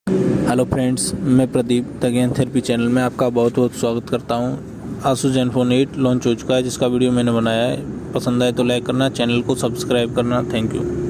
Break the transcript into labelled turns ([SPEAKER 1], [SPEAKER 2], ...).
[SPEAKER 1] Hello friends, मैं Pradeep the ज्ञान therapy channel में आपका बहुत बहुत स्वागत करता हूं। ASUS Zenfone 8 लॉन्च हो चुका है, जिसका वीडियो मैंने बनाया है। पसंद आए तो लाइक करना, चैनल को सब्सक्राइब करना। Thank you.